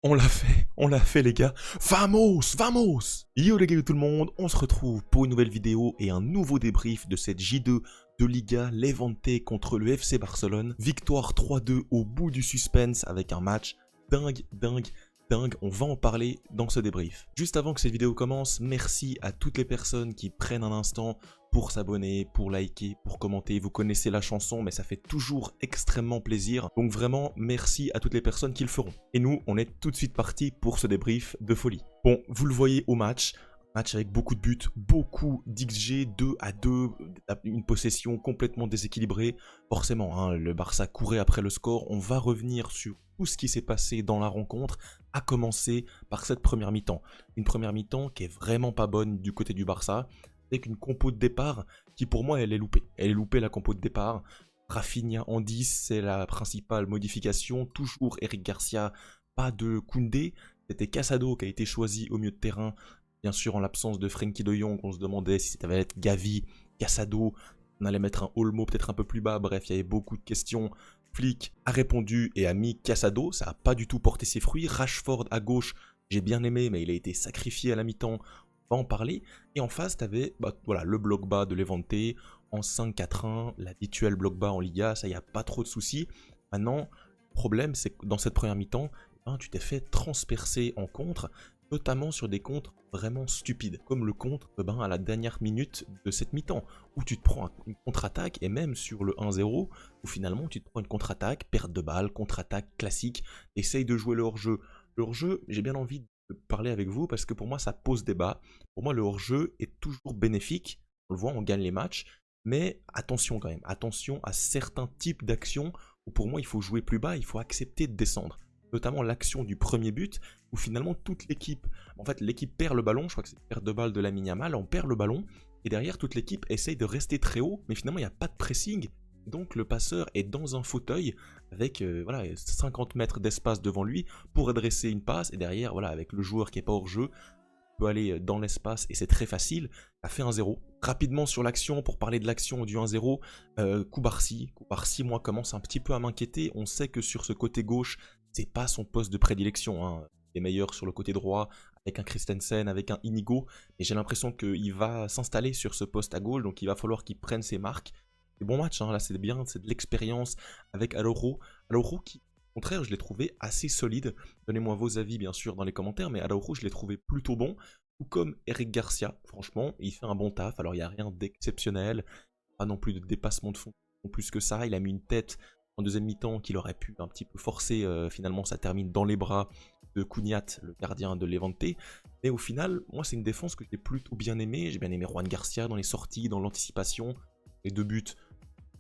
On l'a fait les gars. Vamos, vamos. Yo les gars tout le monde, on se retrouve pour une nouvelle vidéo et un nouveau débrief de cette J2 de Liga Levante contre le FC Barcelone. Victoire 3-2 au bout du suspense avec un match dingue. On va en parler dans ce débrief. Juste avant que cette vidéo commence, merci à toutes les personnes qui prennent un instant pour s'abonner, pour liker, pour commenter. Vous connaissez la chanson, mais ça fait toujours extrêmement plaisir. Donc vraiment, merci à toutes les personnes qui le feront. Et nous, on est tout de suite parti pour ce débrief de folie. Bon, vous le voyez au match. Match avec beaucoup de buts, beaucoup d'XG, 2-2, une possession complètement déséquilibrée. Forcément, hein, le Barça courait après le score. On va revenir sur tout ce qui s'est passé dans la rencontre, à commencer par cette première mi-temps. Une première mi-temps qui est vraiment pas bonne du côté du Barça, avec une compo de départ qui pour moi elle est loupée. Elle est loupée la compo de départ. Rafinha en 10, c'est la principale modification. Toujours Eric Garcia, pas de Koundé. C'était Casado qui a été choisi au milieu de terrain. Bien sûr, en l'absence de Frenkie de Jong, on se demandait si ça allait être Gavi, Casado, on allait mettre un Olmo peut-être un peu plus bas. Bref, il y avait beaucoup de questions. Flick a répondu et a mis Casado, ça n'a pas du tout porté ses fruits. Rashford à gauche, j'ai bien aimé, mais il a été sacrifié à la mi-temps. On va en parler. Et en face, tu avais voilà, le bloc bas de Levante en 5-4-1, l'habituel bloc bas en Liga, ça, il n'y a pas trop de soucis. Maintenant, le problème, c'est que dans cette première mi-temps, tu t'es fait transpercer en contre, notamment sur des contres vraiment stupides, comme le contre à la dernière minute de cette mi-temps, où tu te prends une contre-attaque, et même sur le 1-0, où finalement tu te prends une contre-attaque, perte de balle, contre-attaque classique, essaye de jouer le hors-jeu. Le hors-jeu, j'ai bien envie de parler avec vous, parce que pour moi ça pose débat. Pour moi le hors-jeu est toujours bénéfique, on le voit, on gagne les matchs, mais attention quand même, attention à certains types d'actions, où pour moi il faut jouer plus bas, il faut accepter de descendre. Notamment l'action du premier but, où finalement toute l'équipe, en fait l'équipe perd le ballon, je crois que c'est perte de balle de Lamine Yamal, on perd le ballon, et derrière toute l'équipe essaye de rester très haut, mais finalement il n'y a pas de pressing, donc le passeur est dans un fauteuil, avec voilà, 50 mètres d'espace devant lui, pour adresser une passe, et derrière, voilà, avec le joueur qui n'est pas hors jeu, peut aller dans l'espace, et c'est très facile, a fait 1-0. Rapidement sur l'action, pour parler de l'action du 1-0, Koubarsi, moi commence un petit peu à m'inquiéter, on sait que sur ce côté gauche, c'est pas son poste de prédilection, hein. Il est meilleur sur le côté droit, avec un Christensen, avec un Inigo, et j'ai l'impression qu'il va s'installer sur ce poste à gauche, donc il va falloir qu'il prenne ses marques. C'est bon match, hein, là c'est bien, c'est de l'expérience avec Araujo. Araujo qui, au contraire, je l'ai trouvé assez solide. Donnez-moi vos avis bien sûr dans les commentaires, mais Araujo je l'ai trouvé plutôt bon, tout comme Eric Garcia, franchement, il fait un bon taf, alors il n'y a rien d'exceptionnel, pas non plus de dépassement de fond, non plus que ça, il a mis une tête en deuxième mi-temps qu'il aurait pu un petit peu forcer, finalement ça termine dans les bras de Cunhat, le gardien de Levante, mais au final, moi c'est une défense que j'ai plutôt bien aimée, j'ai bien aimé Juan Garcia dans les sorties, dans l'anticipation, les deux buts,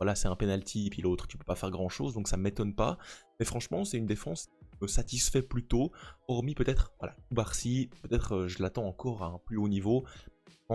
voilà c'est un penalty, et puis l'autre tu peux pas faire grand chose, donc ça ne m'étonne pas, mais franchement c'est une défense qui me satisfait plutôt, hormis peut-être, voilà, Barcy, peut-être je l'attends encore à un plus haut niveau,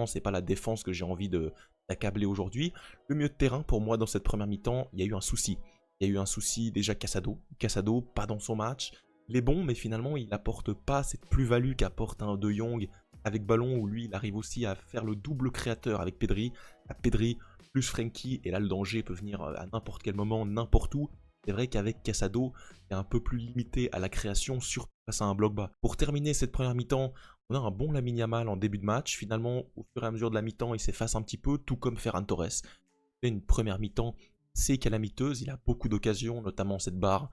c'est pas la défense que j'ai envie d'accabler aujourd'hui. Le milieu de terrain, pour moi, dans cette première mi-temps, il y a eu un souci. Il y a eu un souci déjà Casado. Casado, pas dans son match. Il est bon, mais finalement, il n'apporte pas cette plus-value qu'apporte un De Jong avec ballon, où lui, il arrive aussi à faire le double créateur avec Pedri. À Pedri plus Frenkie, et là, le danger peut venir à n'importe quel moment, n'importe où. C'est vrai qu'avec Casado, il est un peu plus limité à la création, surtout face à un bloc bas. Pour terminer cette première mi-temps, on a un bon Lamine Yamal en début de match. Finalement, au fur et à mesure de la mi-temps, il s'efface un petit peu, tout comme Ferran Torres. Il fait une première mi-temps, c'est calamiteuse. Il a beaucoup d'occasions, notamment cette barre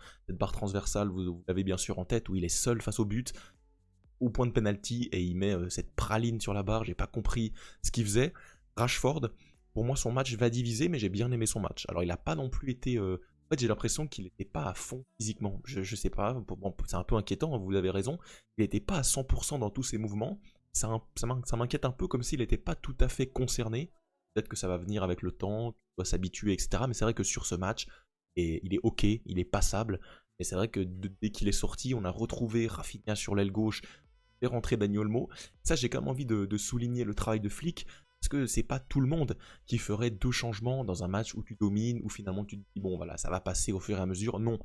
transversale, vous l'avez bien sûr en tête, où il est seul face au but, au point de penalty, et il met cette praline sur la barre. J'ai pas compris ce qu'il faisait. Rashford, pour moi, son match va diviser, mais j'ai bien aimé son match. Alors, il n'a pas non plus été... En fait, j'ai l'impression qu'il n'était pas à fond physiquement. Je sais pas, bon, c'est un peu inquiétant, vous avez raison. Il n'était pas à 100% dans tous ses mouvements. Ça m'inquiète un peu, comme s'il n'était pas tout à fait concerné. Peut-être que ça va venir avec le temps, qu'il doit s'habituer, etc. Mais c'est vrai que sur ce match, il est ok, il est passable. Et c'est vrai que dès qu'il est sorti, on a retrouvé Rafinha sur l'aile gauche, fait rentrer Dani Olmo. Ça, j'ai quand même envie de souligner le travail de Flick, parce que c'est pas tout le monde qui ferait deux changements dans un match où tu domines, où finalement tu te dis bon voilà, ça va passer au fur et à mesure. Non,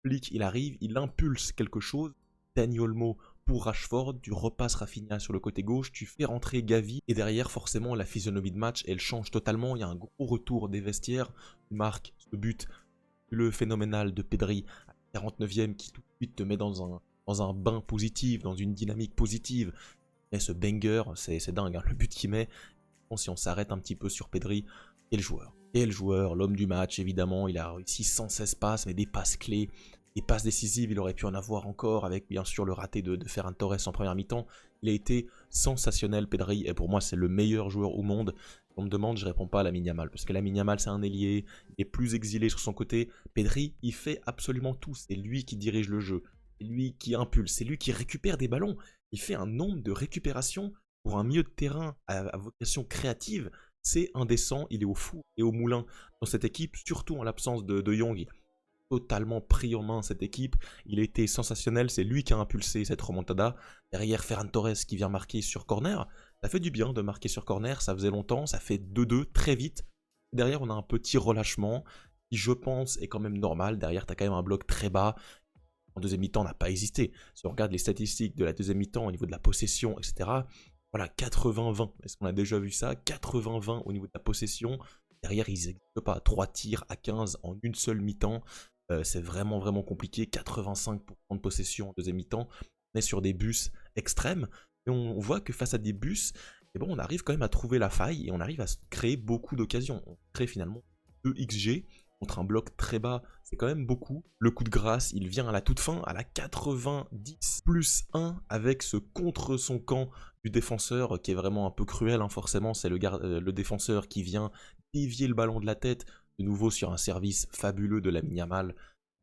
Flick il arrive, il impulse quelque chose, Dani Olmo pour Rashford, tu repasses Rafinha sur le côté gauche, tu fais rentrer Gavi, et derrière forcément la physionomie de match elle change totalement, il y a un gros retour des vestiaires, tu marques ce but, le phénoménal de Pedri à 49e qui tout de suite te met dans dans un bain positif, dans une dynamique positive. Et ce banger, c'est dingue, hein, le but qu'il met. Bon, si on s'arrête un petit peu sur Pedri, quel joueur, l'homme du match évidemment, il a réussi 116 passes, mais des passes clés, des passes décisives, il aurait pu en avoir encore avec bien sûr le raté de Ferran Torres en première mi-temps. Il a été sensationnel Pedri, et pour moi c'est le meilleur joueur au monde. On me demande, je réponds pas à Lamine Yamal, parce que Lamine Yamal c'est un ailier, il est plus exilé sur son côté. Pedri, il fait absolument tout, c'est lui qui dirige le jeu, c'est lui qui impulse, c'est lui qui récupère des ballons. Il fait un nombre de récupérations pour un milieu de terrain à vocation créative, c'est indécent, il est au four et au moulin dans cette équipe, surtout en l'absence de Jong. Il a totalement pris en main cette équipe, il a été sensationnel, c'est lui qui a impulsé cette remontada. Derrière Ferran Torres qui vient marquer sur corner, ça fait du bien de marquer sur corner, ça faisait longtemps, ça fait 2-2 très vite. Derrière on a un petit relâchement qui je pense est quand même normal, derrière tu as quand même un bloc très bas. En deuxième mi-temps, on n'a pas existé. Si on regarde les statistiques de la deuxième mi-temps au niveau de la possession, etc., voilà, 80-20. Est-ce qu'on a déjà vu ça? 80-20 au niveau de la possession. Derrière, ils n'existent pas. 3 tirs à 15 en une seule mi-temps. C'est vraiment, vraiment compliqué. 85% de possession en deuxième mi-temps. On est sur des bus extrêmes. Et on voit que face à des bus, eh bon, on arrive quand même à trouver la faille et on arrive à créer beaucoup d'occasions. On crée finalement 2 XG contre un bloc très bas, c'est quand même beaucoup. Le coup de grâce, il vient à la toute fin, à la 90 plus 1, avec ce contre son camp du défenseur, qui est vraiment un peu cruel, hein, forcément, c'est le défenseur qui vient dévier le ballon de la tête, de nouveau sur un service fabuleux de Lamine Yamal.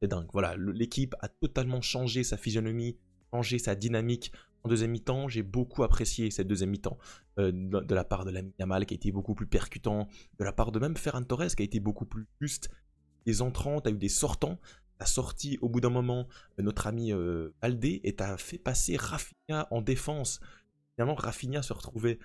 C'est dingue, voilà, l'équipe a totalement changé sa physionomie, changé sa dynamique. En deuxième mi-temps, j'ai beaucoup apprécié cette deuxième mi-temps de la part de Lamine Yamal qui a été beaucoup plus percutant, de la part de même Ferran Torres qui a été beaucoup plus juste. Des entrants, tu as eu des sortants, tu as sorti au bout d'un moment notre ami Baldé et tu as fait passer Rafinha en défense. Finalement, Rafinha se retrouvait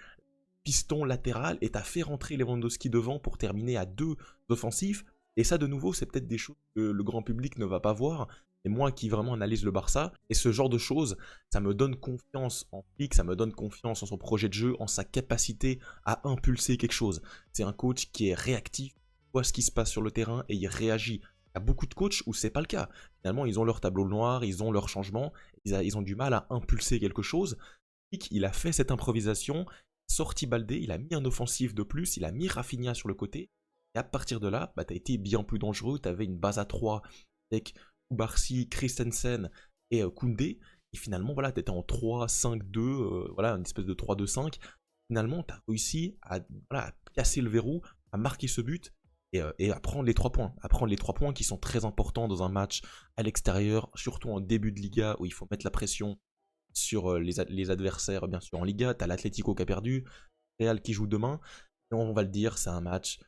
piston latéral et tu as fait rentrer Lewandowski devant pour terminer à 2 offensifs. Et ça, de nouveau, c'est peut-être des choses que le grand public ne va pas voir. Et moi qui vraiment analyse le Barça, et ce genre de choses, ça me donne confiance en Flick, ça me donne confiance en son projet de jeu, en sa capacité à impulser quelque chose. C'est un coach qui est réactif, voit ce qui se passe sur le terrain et il réagit. Il y a beaucoup de coachs où c'est pas le cas. Finalement, ils ont leur tableau noir, ils ont leur changement, ils ont du mal à impulser quelque chose. Flick, il a fait cette improvisation, sorti Baldé, il a mis un offensif de plus, il a mis Rafinha sur le côté. Et à partir de là, bah, tu as été bien plus dangereux, tu avais une base à 3 avec Koubarsi, Christensen et Koundé. Et finalement, voilà, tu étais en 3-5-2, voilà, une espèce de 3-2-5. Finalement, tu as réussi à, voilà, à casser le verrou, à marquer ce but et à prendre les 3 points. À prendre les 3 points qui sont très importants dans un match à l'extérieur, surtout en début de Liga où il faut mettre la pression sur les adversaires, bien sûr, en Liga. Tu as l'Atlético qui a perdu, Real qui joue demain. Et on va le dire, c'est un match.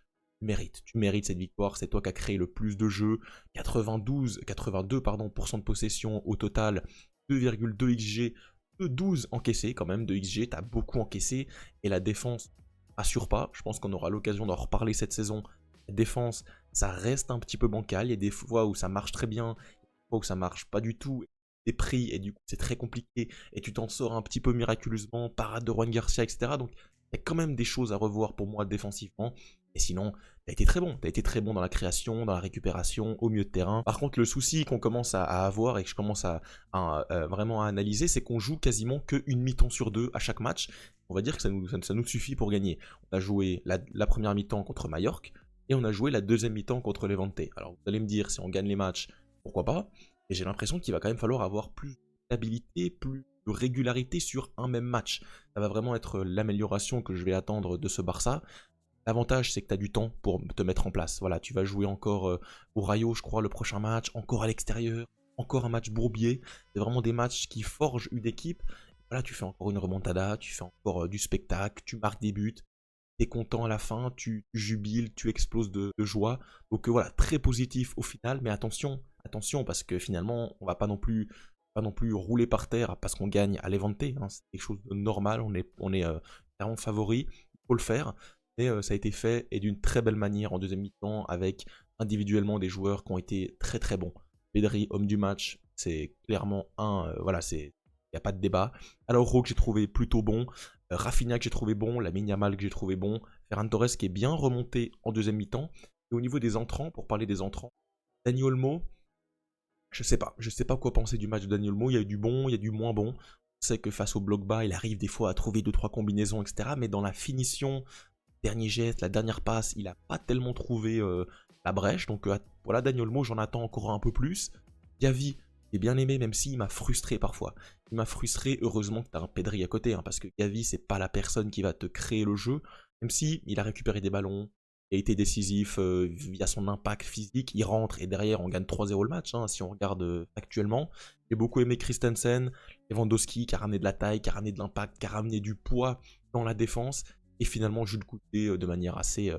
Tu mérites cette victoire, c'est toi qui as créé le plus de jeux, 82% de possession au total, 2,2 XG, 12 encaissés quand même, de XG, tu as beaucoup encaissé, et la défense assure pas, je pense qu'on aura l'occasion d'en reparler cette saison. La défense, ça reste un petit peu bancal, il y a des fois où ça marche très bien, des fois où ça marche pas du tout, des prix, et du coup c'est très compliqué, et tu t'en sors un petit peu miraculeusement, parade de Juan Garcia, etc. Donc il y a quand même des choses à revoir pour moi défensivement. Et sinon, t'as été très bon. T'as été très bon dans la création, dans la récupération, au milieu de terrain. Par contre, le souci qu'on commence à avoir et que je commence à vraiment à analyser, c'est qu'on joue quasiment qu'une mi-temps sur 2 à chaque match. On va dire que ça nous suffit pour gagner. On a joué la première mi-temps contre Majorque et on a joué la deuxième mi-temps contre Levante. Alors vous allez me dire, si on gagne les matchs, pourquoi pas? Et j'ai l'impression qu'il va quand même falloir avoir plus stabilité, plus de régularité sur un même match. Ça va vraiment être l'amélioration que je vais attendre de ce Barça. L'avantage, c'est que tu as du temps pour te mettre en place. Voilà, tu vas jouer encore au Rayo, je crois, le prochain match, encore à l'extérieur, encore un match bourbier. C'est vraiment des matchs qui forgent une équipe. Voilà, tu fais encore une remontada, tu fais encore du spectacle, tu marques des buts, tu es content à la fin, tu jubiles, tu exploses de joie. Donc voilà, très positif au final, mais attention, parce que finalement, on va pas non plus rouler par terre parce qu'on gagne à Levante. Hein. C'est quelque chose de normal, on est clairement favori, il faut le faire. Et ça a été fait et d'une très belle manière en deuxième mi-temps avec individuellement des joueurs qui ont été très très bons. Pedri, homme du match, c'est clairement voilà, il n'y a pas de débat. Alors Roque, j'ai trouvé plutôt bon. Rafinha que j'ai trouvé bon, Lamine Yamal que j'ai trouvé bon. Ferran Torres qui est bien remonté en deuxième mi-temps. Et au niveau des entrants, pour parler des entrants, Dani Olmo, Je sais pas quoi penser du match de Dani Olmo. Il y a eu du bon, il y a du moins bon. On sait que face au bloc bas, il arrive des fois à trouver 2-3 combinaisons, etc. Mais dans la finition, dernier geste, la dernière passe, il n'a pas tellement trouvé la brèche. Donc voilà, Dani Olmo, j'en attends encore un peu plus. Gavi, j'ai bien aimé, même s'il m'a frustré parfois. Il m'a frustré, heureusement que tu as un Pedri à côté, hein, parce que Gavi, c'est pas la personne qui va te créer le jeu. Même si il a récupéré des ballons, il a été décisif via son impact physique, il rentre et derrière on gagne 3-0 le match, hein, si on regarde actuellement. J'ai beaucoup aimé Christensen, Lewandowski qui a ramené de la taille, qui a ramené de l'impact, qui a ramené du poids dans la défense. Et finalement, Jules Koundé de manière assez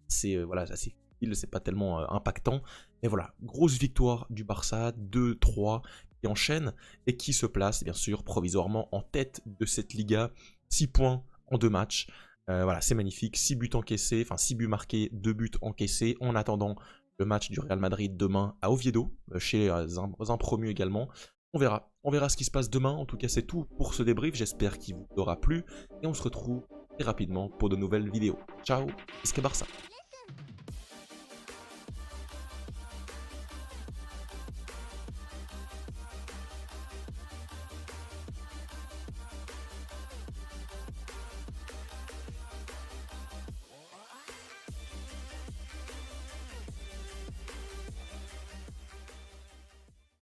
facile, c'est pas tellement impactant. Mais voilà, grosse victoire du Barça, 2-3, qui enchaîne et qui se place bien sûr provisoirement en tête de cette Liga. 6 points en 2 matchs. Voilà, c'est magnifique. 6 buts encaissés, enfin 6 buts marqués, 2 buts encaissés. En attendant le match du Real Madrid demain à Oviedo, chez un promu également. On verra ce qui se passe demain. En tout cas, c'est tout pour ce débrief. J'espère qu'il vous aura plu. Et on se retrouve très rapidement pour de nouvelles vidéos. Ciao, Esque Barça.